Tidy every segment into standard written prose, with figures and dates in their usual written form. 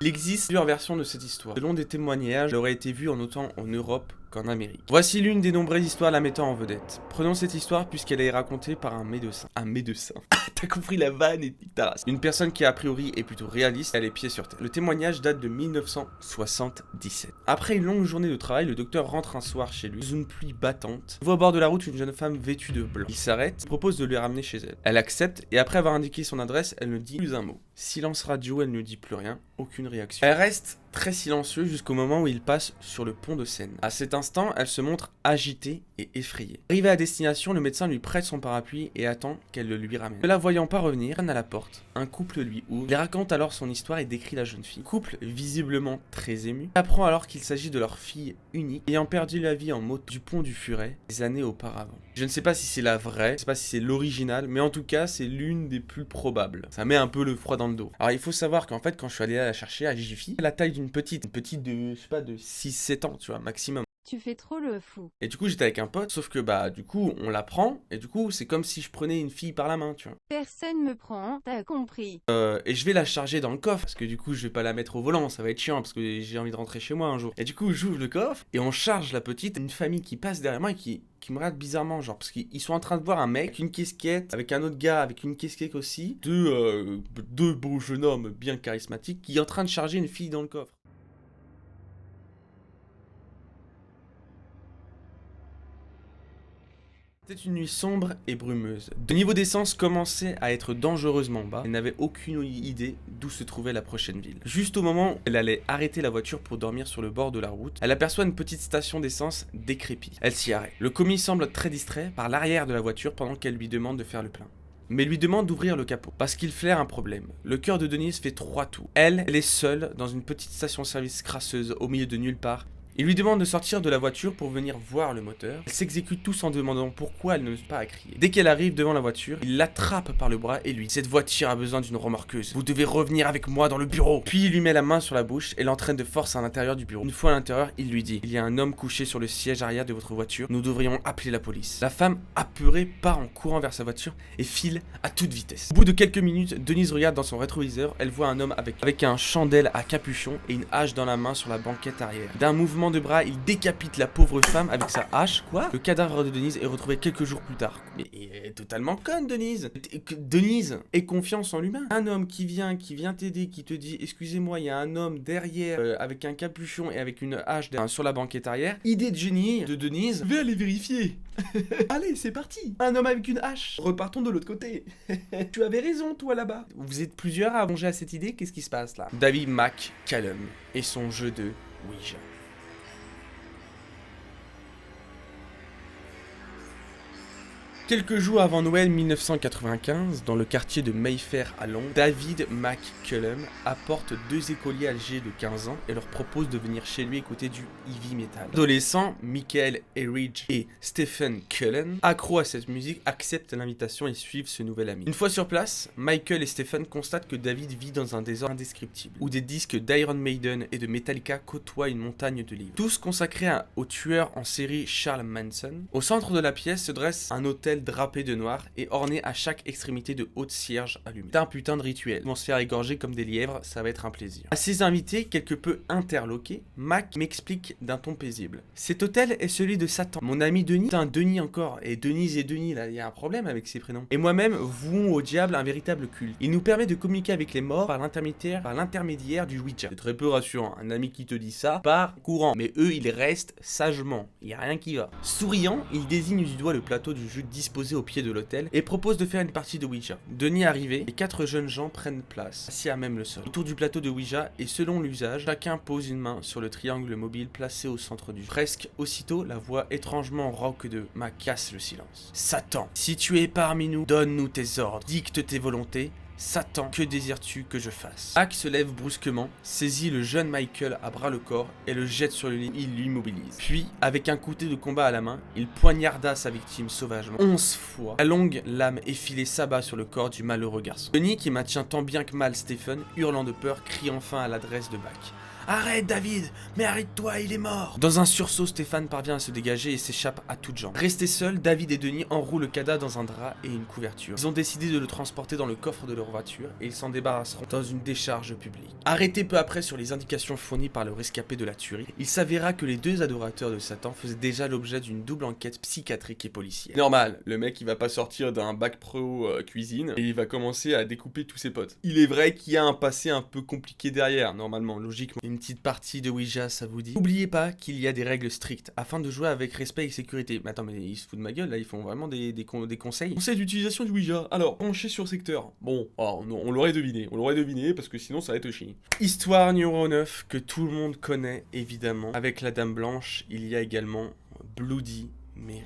Il existe plusieurs versions de cette histoire. Selon des témoignages, elle aurait été vue en autant en Europe qu'en Amérique. Voici l'une des nombreuses histoires la mettant en vedette. Prenons cette histoire puisqu'elle est racontée par un médecin. Un médecin. T'as compris la vanne et ta race. Une personne qui a priori est plutôt réaliste, elle est pieds sur terre. Le témoignage date de 1977. Après une longue journée de travail, le docteur rentre un soir chez lui, sous une pluie battante. Il voit au bord de la route une jeune femme vêtue de blanc. Il s'arrête, propose de lui ramener chez elle. Elle accepte et après avoir indiqué son adresse, elle ne dit plus un mot. Silence radio, elle ne dit plus rien, aucune réaction. Elle reste très silencieuse jusqu'au moment où il passe sur le pont de Seine. À cet instant, elle se montre agitée et effrayée. Arrivé à destination, le médecin lui prête son parapluie et attend qu'elle le lui ramène. Ne la voyant pas revenir, elle sonne à la porte. Un couple lui ouvre. Il raconte alors son histoire et décrit la jeune fille. Couple visiblement très ému. Il apprend alors qu'il s'agit de leur fille unique, ayant perdu la vie en moto du pont du Furet des années auparavant. Je ne sais pas si c'est la vraie, je ne sais pas si c'est l'original, mais en tout cas, c'est l'une des plus probables. Ça met un peu le froid dans le dos. Alors il faut savoir qu'en fait, quand je suis allé la chercher à Jiffy, la taille d'une petite de, je sais pas, de 6-7 ans, tu vois, maximum. Tu fais trop le fou. Et du coup, j'étais avec un pote, sauf que bah, du coup, on la prend, et du coup, c'est comme si je prenais une fille par la main, tu vois. Personne me prend, t'as compris. Et je vais la charger dans le coffre, parce que du coup, je vais pas la mettre au volant, ça va être chiant, parce que j'ai envie de rentrer chez moi un jour. Et du coup, j'ouvre le coffre, et on charge la petite, une famille qui passe derrière moi et qui me regarde bizarrement, genre, parce qu'ils sont en train de voir un mec avec une casquette, avec un autre gars avec une casquette aussi, deux beaux jeunes hommes bien charismatiques, qui est en train de charger une fille dans le coffre. C'était une nuit sombre et brumeuse. Le niveau d'essence commençait à être dangereusement bas. Elle n'avait aucune idée d'où se trouvait la prochaine ville. Juste au moment où elle allait arrêter la voiture pour dormir sur le bord de la route, elle aperçoit une petite station d'essence décrépite. Elle s'y arrête. Le commis semble très distrait par l'arrière de la voiture pendant qu'elle lui demande de faire le plein. Mais lui demande d'ouvrir le capot, parce qu'il flaire un problème. Le cœur de Denise fait 3 tours. Elle est seule dans une petite station-service crasseuse au milieu de nulle part. Il lui demande de sortir de la voiture pour venir voir le moteur. Elle s'exécute tous en demandant pourquoi elle n'ose pas à crier. Dès qu'elle arrive devant la voiture, il l'attrape par le bras et lui dit « Cette voiture a besoin d'une remorqueuse. Vous devez revenir avec moi dans le bureau. » Puis il lui met la main sur la bouche et l'entraîne de force à l'intérieur du bureau. Une fois à l'intérieur, il lui dit « Il y a un homme couché sur le siège arrière de votre voiture. Nous devrions appeler la police. » La femme, apeurée, part en courant vers sa voiture et file à toute vitesse. Au bout de quelques minutes, Denise regarde dans son rétroviseur. Elle voit un homme avec un chandelle à capuchon et une hache dans la main sur la banquette arrière. D'un mouvement de bras, il décapite la pauvre femme avec sa hache. Quoi ? Le cadavre de Denise est retrouvé quelques jours plus tard. Mais elle est totalement conne, Denise. Denise ait confiance en l'humain. Un homme qui vient t'aider, qui te dit « Excusez-moi, il y a un homme derrière avec un capuchon et avec une hache sur la banquette arrière. » Idée de génie de Denise. Je vais aller vérifier. Allez, c'est parti. Un homme avec une hache. Repartons de l'autre côté. Tu avais raison, toi, là-bas. Vous êtes plusieurs à songer à cette idée. Qu'est-ce qui se passe, là ? David McCallum et son jeu de Ouija. Quelques jours avant Noël 1995, dans le quartier de Mayfair à Londres, David McCallum apporte 2 écoliers âgés de 15 ans et leur propose de venir chez lui écouter du heavy metal. Adolescents, Michael Eridge et Stephen Cullen, accros à cette musique, acceptent l'invitation et suivent ce nouvel ami. Une fois sur place, Michael et Stephen constatent que David vit dans un désordre indescriptible, où des disques d'Iron Maiden et de Metallica côtoient une montagne de livres, tous consacrés au tueur en série Charles Manson. Au centre de la pièce se dresse un autel drapé de noir et orné à chaque extrémité de hautes cierges allumées. C'est un putain de rituel. Ils vont se faire égorger comme des lièvres, ça va être un plaisir. À ses invités, quelque peu interloqués, Mac m'explique d'un ton paisible. Cet hôtel est celui de Satan. Mon ami Denis, putain Denis encore, et Denise et Denis, là, il y a un problème avec ces prénoms. Et moi-même, vouons au diable un véritable culte. Il nous permet de communiquer avec les morts par l'intermédiaire du Ouija. C'est très peu rassurant. Un ami qui te dit ça, part courant. Mais eux, ils restent sagement. Il y a rien qui va. Souriant, il désigne du doigt le plateau du jeu disposé au pied de l'hôtel et propose de faire une partie de Ouija. Denis arrivé, les 4 jeunes gens prennent place, assis à même le sol, autour du plateau de Ouija, et selon l'usage, chacun pose une main sur le triangle mobile placé au centre du jeu. Presque aussitôt, la voix étrangement rauque de Mac casse le silence. Satan, si tu es parmi nous, donne-nous tes ordres, dicte tes volontés. Satan, que désires-tu que je fasse ? Mac se lève brusquement, saisit le jeune Michael à bras le corps et le jette sur le lit, il l'immobilise. Puis, avec un couteau de combat à la main, il poignarda sa victime sauvagement 11 fois. La longue lame effilée s'abat sur le corps du malheureux garçon. Denis, qui maintient tant bien que mal Stephen, hurlant de peur, crie enfin à l'adresse de Mac. Arrête David, mais arrête-toi, il est mort. Dans un sursaut, Stéphane parvient à se dégager et s'échappe à toutes jambes. Restés seuls, David et Denis enroulent le cadavre dans un drap et une couverture. Ils ont décidé de le transporter dans le coffre de leur voiture et ils s'en débarrasseront dans une décharge publique. Arrêté peu après sur les indications fournies par le rescapé de la tuerie, il s'avéra que les deux adorateurs de Satan faisaient déjà l'objet d'une double enquête psychiatrique et policière. Normal, le mec il va pas sortir d'un bac pro cuisine et il va commencer à découper tous ses potes. Il est vrai qu'il y a un passé un peu compliqué derrière, normalement, logiquement. Une petite partie de Ouija, ça vous dit? N'oubliez pas qu'il y a des règles strictes afin de jouer avec respect et sécurité. Mais attends, mais ils se foutent de ma gueule là, ils font vraiment des conseils. Conseil d'utilisation du Ouija. Alors, branché sur secteur. Bon, alors, on l'aurait deviné parce que sinon ça va être chiant. Histoire numéro 9 que tout le monde connaît évidemment. Avec la Dame Blanche, il y a également Bloody Mary.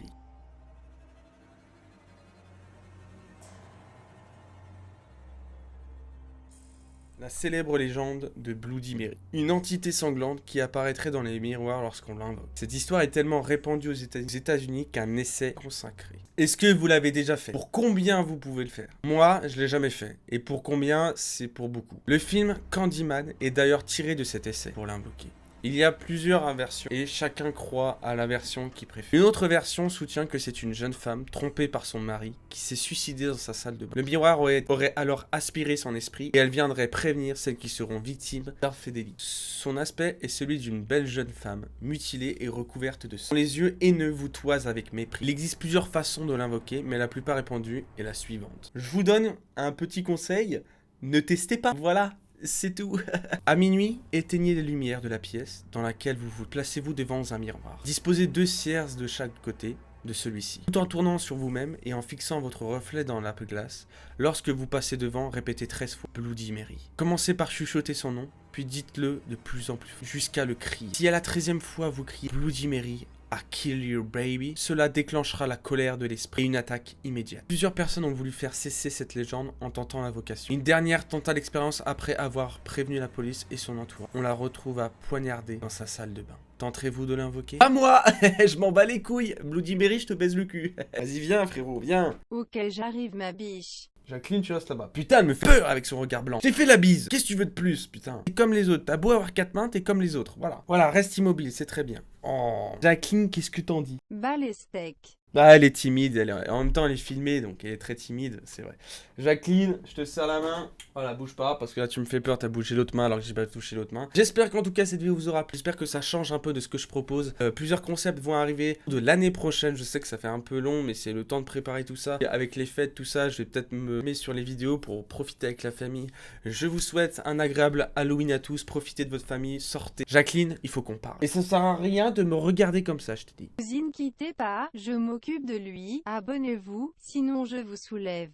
La célèbre légende de Bloody Mary. Une entité sanglante qui apparaîtrait dans les miroirs lorsqu'on l'invoque. Cette histoire est tellement répandue aux États-Unis qu'un essai consacré. Est-ce que vous l'avez déjà fait? Pour combien vous pouvez le faire? Moi, je l'ai jamais fait. Et pour combien, c'est pour beaucoup. Le film Candyman est d'ailleurs tiré de cet essai pour l'invoquer. Il y a plusieurs versions et chacun croit à la version qu'il préfère. Une autre version soutient que c'est une jeune femme trompée par son mari qui s'est suicidée dans sa salle de bain. Le miroir aurait alors aspiré son esprit et elle viendrait prévenir celles qui seront victimes d'infidélité. Son aspect est celui d'une belle jeune femme, mutilée et recouverte de sang. Les yeux haineux vous toisent avec mépris. Il existe plusieurs façons de l'invoquer, mais la plus répandue est la suivante. Je vous donne un petit conseil, ne testez pas. Voilà. C'est tout. À minuit, éteignez les lumières de la pièce dans laquelle vous placez-vous devant un miroir. Disposez 2 cierges de chaque côté de celui-ci. Tout en tournant sur vous-même et en fixant votre reflet dans la glace, lorsque vous passez devant, répétez 13 fois Bloody Mary. Commencez par chuchoter son nom, puis dites-le de plus en plus fort, jusqu'à le crier. Si à la 13e fois vous criez Bloody Mary, à Kill Your Baby, cela déclenchera la colère de l'esprit et une attaque immédiate. Plusieurs personnes ont voulu faire cesser cette légende en tentant l'invocation. Une dernière tenta l'expérience après avoir prévenu la police et son entourage. On la retrouve à poignarder dans sa salle de bain. Tenterez-vous de l'invoquer? À moi. Je m'en bats les couilles. Bloody Mary, je te baise le cul. Vas-y, viens frérot, viens. Ok, j'arrive ma biche. Jacqueline, tu restes là-bas. Putain, elle me fait peur avec son regard blanc. J'ai fait la bise. Qu'est-ce que tu veux de plus, putain? T'es comme les autres. T'as beau avoir 4 mains, t'es comme les autres. Voilà. Voilà, reste immobile, c'est très bien. Oh. Jacqueline, qu'est-ce que t'en dis? Bas les steaks. Ah, elle est timide. En même temps, elle est filmée, donc elle est très timide, c'est vrai. Jacqueline, je te serre la main. Voilà, bouge pas, parce que là, tu me fais peur. T'as bougé l'autre main alors que j'ai pas touché l'autre main. J'espère qu'en tout cas, cette vidéo vous aura plu. J'espère que ça change un peu de ce que je propose. Plusieurs concepts vont arriver de l'année prochaine. Je sais que ça fait un peu long, mais c'est le temps de préparer tout ça. Et avec les fêtes, tout ça, je vais peut-être me mettre sur les vidéos pour profiter avec la famille. Je vous souhaite un agréable Halloween à tous. Profitez de votre famille, sortez. Jacqueline, il faut qu'on parle. Et ça sert à rien de me regarder comme ça, je te dis. Ne quittez pas, je m'occupe de lui. Abonnez-vous, sinon je vous soulève.